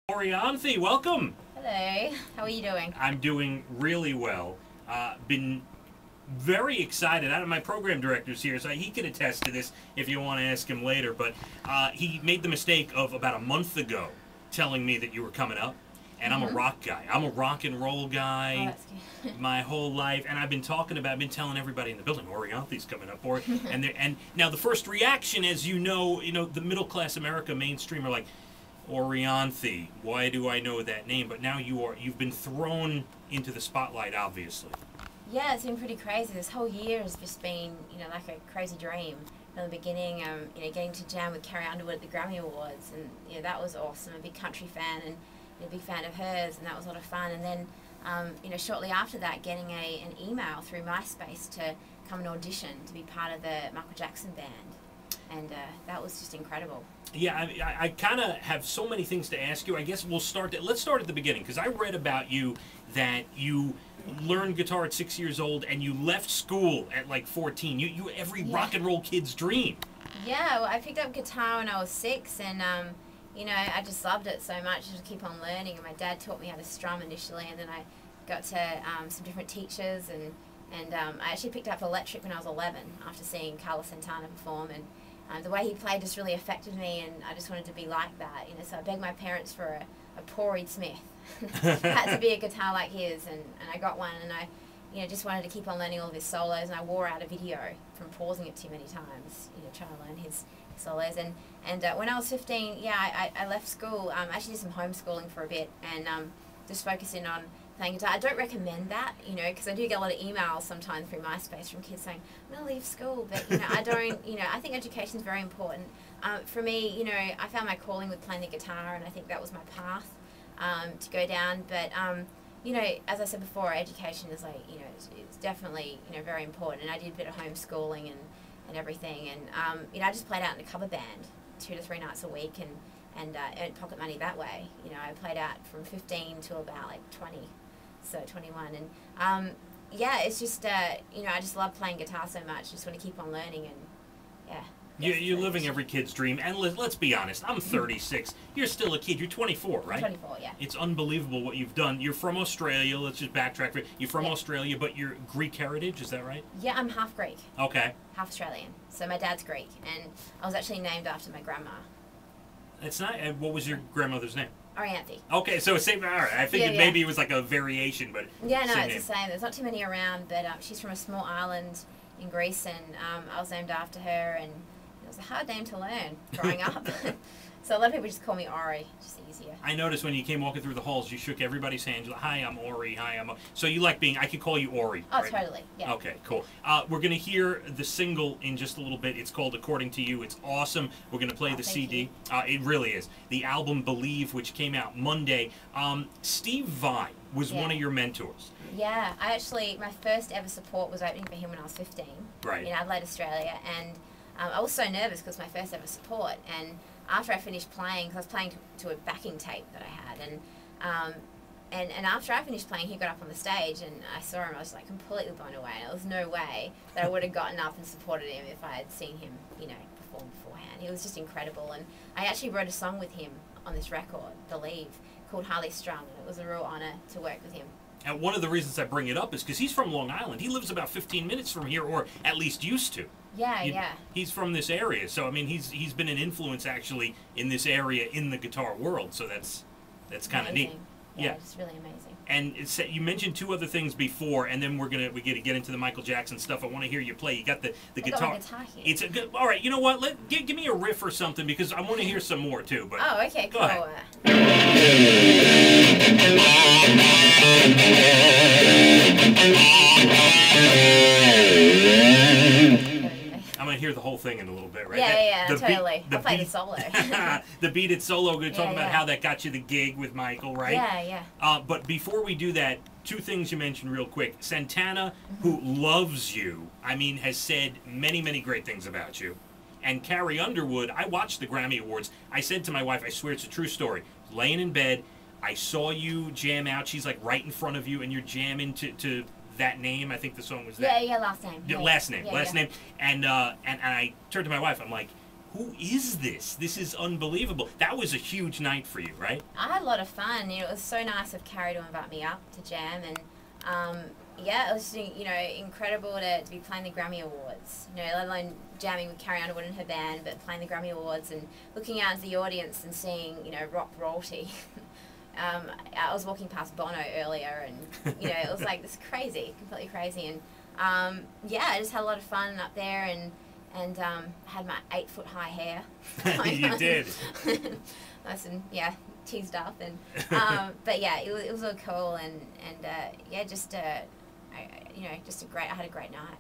Orianthi, welcome. Hello, how are you doing? I'm doing really well. Been very excited. My program director's here, so he can attest to this if you want to ask him later. But he made the mistake of about a month ago telling me that you were coming up. And I'm a rock guy. I'm a rock and roll guy Oh, that's good. my whole life. And I've been I've been telling everybody in the building, Orianthi's coming up for it. And now the first reaction, as you know, the middle class America mainstream are like, Orianthi, why do I know that name? But now you've been thrown into the spotlight, obviously. Yeah, it's been pretty crazy. This whole year has just been, like a crazy dream. From the beginning, getting to jam with Carrie Underwood at the Grammy Awards, and that was awesome. I'm a big country fan and a big fan of hers, and that was a lot of fun. And then, shortly after that, getting an email through MySpace to come and audition to be part of the Michael Jackson band. And that was just incredible. Yeah, I kind of have so many things to ask you. I guess let's start at the beginning, because I read about you that you learned guitar at 6 years old and you left school at like 14. You every rock and roll kid's dream. Yeah, well, I picked up guitar when I was 6, and I just loved it so much. Just keep on learning. And my dad taught me how to strum initially, and then I got to some different teachers, and I actually picked up electric when I was 11 after seeing Carlos Santana perform, and the way he played just really affected me, and I just wanted to be like that. So I begged my parents for a poor Reed Smith. Had to be a guitar like his, and I got one, and I just wanted to keep on learning all of his solos, and I wore out a video from pausing it too many times, trying to learn his solos. And when I was 15, I left school. I actually did some homeschooling for a bit, and just focusing on playing guitar. I don't recommend that, because I do get a lot of emails sometimes through MySpace from kids saying, I'm going to leave school, but, I don't, I think education is very important. For me, I found my calling with playing the guitar, and I think that was my path to go down. But, as I said before, education is like, it's definitely, very important. And I did a bit of homeschooling and everything. And, I just played out in a cover band 2 to 3 nights a week and earned pocket money that way. I played out from 15 to about like 20. So 21, and it's just I just love playing guitar so much. Just want to keep on learning, and You're living every kid's dream. And let's be honest, I'm 36. You're still a kid. You're 24, right? 24, yeah. It's unbelievable what you've done. You're from Australia. Let's just backtrack for it. You're from Australia, but you're Greek heritage. Is that right? Yeah, I'm half Greek. Okay. Half Australian. So my dad's Greek, and I was actually named after my grandma. It's not. What was your grandmother's name? Orianthi. Okay, so same. All right, I figured maybe it was like a variation, but yeah, no, it's the same. There's not too many around, but she's from a small island in Greece, and I was named after her, and it was a hard name to learn growing up. So a lot of people just call me Ori, just easier. I noticed when you came walking through the halls, you shook everybody's hand. You're like, hi, I'm Ori. Hi, I'm. So you like being? I could call you Ori. Oh, right? Totally. Yeah. Okay, cool. We're gonna hear the single in just a little bit. It's called "According to You." It's awesome. We're gonna play the CD. It really is. The album "Believe," which came out Monday. Steve Vai was one of your mentors. Yeah, my first ever support was opening for him when I was 15. Right. In Adelaide, Australia, and I was so nervous because my first ever support, and after I finished playing, because I was playing to a backing tape that I had, and after I finished playing, he got up on the stage, and I saw him. I was like completely blown away. And there was no way that I would have gotten up and supported him if I had seen him, perform beforehand. He was just incredible, and I actually wrote a song with him on this record, Believe, called Highly Strung, and it was a real honor to work with him. And one of the reasons I bring it up is because he's from Long Island. He lives about 15 minutes from here, or at least used to. Yeah. He's from this area, so I mean, he's been an influence actually in this area in the guitar world. So that's kind of neat. Yeah, it's really amazing. And you mentioned 2 other things before, and then we get to get into the Michael Jackson stuff. I want to hear you play. You got the guitar. Got my guitar here. It's a good. All right, you know what? Give me a riff or something, because I want to hear some more too. But oh, okay, go cool. I'm going to hear the whole thing in a little bit, right? Yeah, totally. I'll play the solo. The beat it solo. We're going to talk about how that got you the gig with Michael, right? Yeah. But before we do that, 2 things you mentioned real quick. Santana, who loves you, has said many, many great things about you. And Carrie Underwood, I watched the Grammy Awards. I said to my wife, I swear it's a true story, laying in bed, I saw you jam out. She's like right in front of you, and you're jamming to that name. I think the song was that. Yeah, last name. Last name. And I turned to my wife. I'm like, who is this? This is unbelievable. That was a huge night for you, right? I had a lot of fun. You know, it was so nice of Carrie to invite me up to jam, and yeah, it was, you know, incredible to be playing the Grammy Awards. You know, let alone jamming with Carrie Underwood and her band, but playing the Grammy Awards and looking out into the audience and seeing, you know, rock royalty. I was walking past Bono earlier, and you know, it was like this crazy, completely crazy, and yeah, I just had a lot of fun up there, and had my 8-foot-high hair. You did. Nice and teased up, and but yeah, it was all cool, and yeah, just you know, just I had a great night.